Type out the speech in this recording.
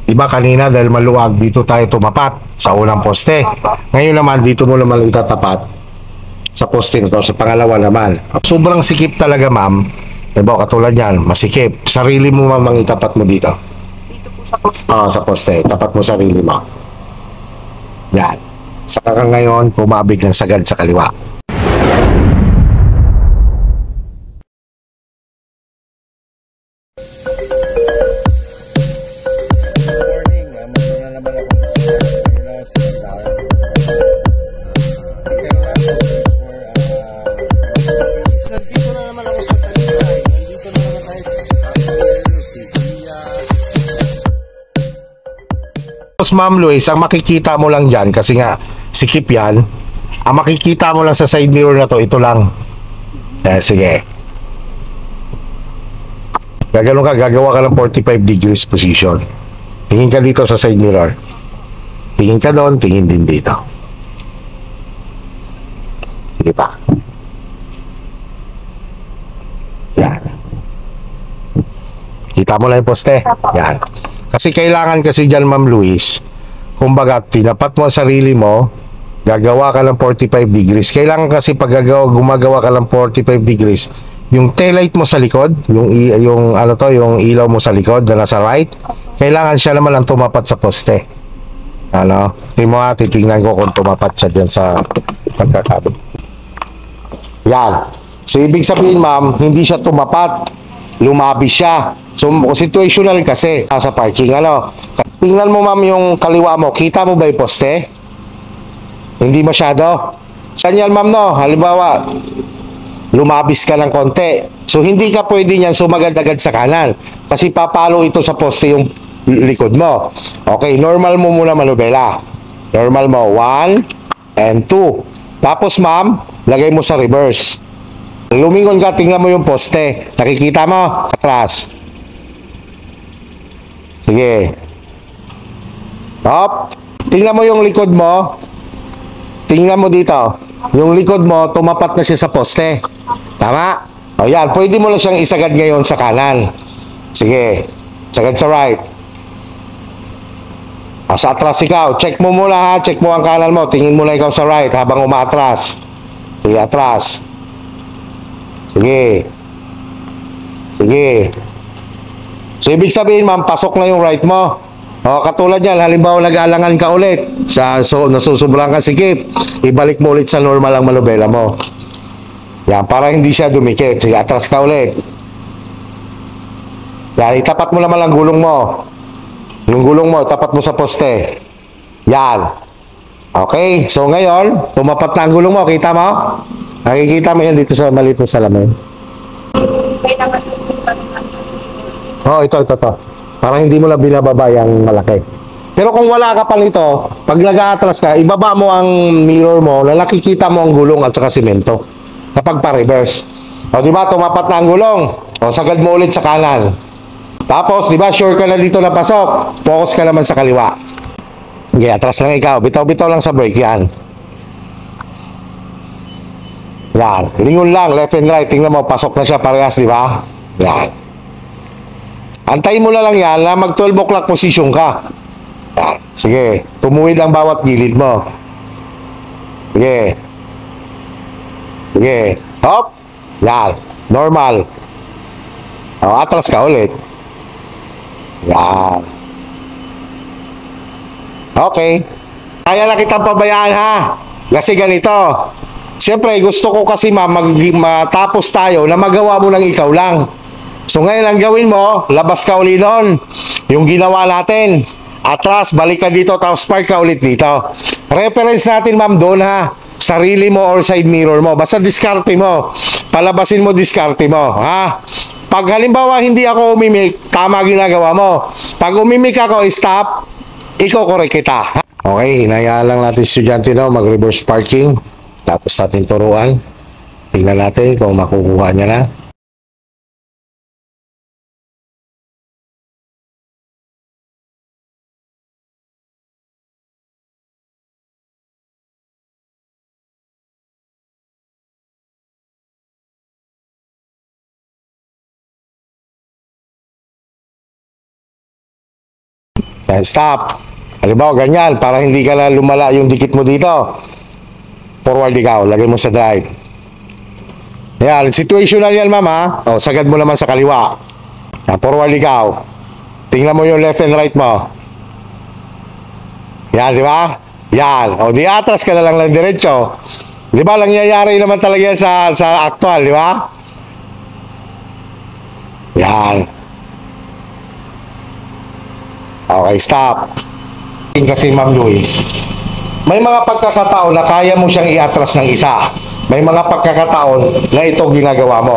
Iba kanina dahil maluwag, dito tayo tumapat sa unang poste. Ngayon naman, dito mo naman itatapat sa poste nito, sa pangalawa naman. Sobrang sikip talaga, ma'am. Diba, katulad yan, masikip. Sarili mo, ma'am, ang itapat mo dito. Dito po sa poste. Sa poste. Tapat mo sarili mo. Yan. Saka ka ngayon, kumabig ng sagad sa kaliwa. Nandito na naman ako sa Talisay. Nandito na naman tayo sa Tapos Ma'am Luis, ang makikita mo lang dyan, kasi nga sikip yan, ang makikita mo lang sa side mirror na to, ito lang. Sige. Gaganon ka, gagawa ka ng 45 degrees position. Tingin ka dito sa side mirror. Tingin ka doon, tingin din dito. Sige pa. Yan. Kita mo lang yung poste. Yan. Kasi kailangan kasi dyan, Ma'am Luis, kumbaga, tinapat mo ang sarili mo, gagawa ka ng 45 degrees. Kailangan kasi pag gumagawa ka ng 45 degrees, yung taillight mo sa likod, yung ilaw mo sa likod na nasa right, kailangan siya naman ang tumapat sa poste. Ano? Titingnan ko kung tumapat siya dyan sa pagkakabit. Yan. So, ibig sabihin, ma'am, hindi siya tumapat. Lumabi siya. So, situational kasi sa parking. Ano? Tingnan mo, ma'am, yung kaliwa mo. Kita mo ba yung poste? Hindi masyado. Saan yan, ma'am, no? Halimbawa, lumabis ka ng konti. So, hindi ka pwede niyan sumagad-agad sa kanan. Kasi papalo ito sa poste yung likod mo. Okay, normal mo muna manubela. Normal mo. 1 and 2. Tapos, ma'am, lagay mo sa reverse. Lumingon ka, tingnan mo yung poste. Nakikita mo? Atras. Sige. Hop. Tingnan mo yung likod mo. Tingnan mo dito. Yung likod mo, tumapat na siya sa poste. Tama? O yan, pwede mo lang siyang isagad ngayon sa kanan. Sige. Sagad sa right. Sa atras ikaw. Check mo muna ha. Check mo ang kanan mo. Tingin mo lang ikaw sa right habang umaatras. Sige, atras. Sige. Sige. So, ibig sabihin, ma'am, pasok na yung right mo. O, katulad yan, halimbawa nag-aalangan ka ulit. Nasusobrang ka sikip. Ibalik mo ulit sa normal ang manubela mo. Yan, para hindi siya dumikit. Sige, atras ka ulit. Yan, itapat mo naman ang gulong mo. Yung gulong mo, tapat mo sa poste. Yan. Okay, so ngayon, tumapat na ang gulong mo. Kita mo? Nakikita mo yan dito sa maliit na salamin. Oh, ito. Parang hindi mo na binababa yung malaki. Pero kung wala ka pa nito, pag nag-aatras ka, ibaba mo ang mirror mo, na nakikita mo ang gulong at saka simento. Kapag pa-reverse. O, di ba, tumapat na ang gulong. O, sagad mo ulit sa kanan. Tapos, di ba, sure ka na dito na pasok. Focus ka naman sa kaliwa. Okay, atras lang ikaw. Bitaw-bitaw lang sa brake, yan. Yan. Lingon lang, left and right. Tingnan mo, pasok na siya parehas, di ba? Yan. Antayin mo na lang yan na mag 12 o'clock position ka. Yan. Sige. Tumuwid ang bawat gilid mo. Sige. Sige. Hop. Yan. Normal. O, atras ka ulit. Yan. Okay. Kaya na kitang pabayaan ha. Kasi ganito. Siyempre, gusto ko kasi matapos tayo na magawa mo ng ikaw lang. So ngayon ang gawin mo, labas ka ulit doon. Yung ginawa natin. Atras, balik ka dito, tapos park ka ulit dito. Reference natin, ma'am, doon ha. Sarili mo or side mirror mo. Basta diskarte mo. Palabasin mo, diskarte mo. Ha? Pag halimbawa hindi ako umimik, tama ginagawa mo. Pag umimik ako, stop, iko-correct kita. Okay, hinayaan lang natin estudyante na mag-reverse parking. Tapos natin turuan. Tingnan natin kung makukuha niya na. Yan, stop. Halimbawa, ganyan, para hindi ka na lumala yung dikit mo dito. Forward ikaw, lagay mo sa drive. Yan, situational yan, ma'am, ha? O, sagad mo naman sa kaliwa. Yan, forward ikaw. Tingnan mo yung left and right mo. Yan, di ba? Yan. O, di atras ka na lang ng diretso. Di ba, nangyayari naman talaga yan sa actual, di ba? Yan. Okay, stop. Kasi, Ma'am Luis, may mga pagkakataon na kaya mo siyang iatras ng isa. May mga pagkakataon na ito ginagawa mo.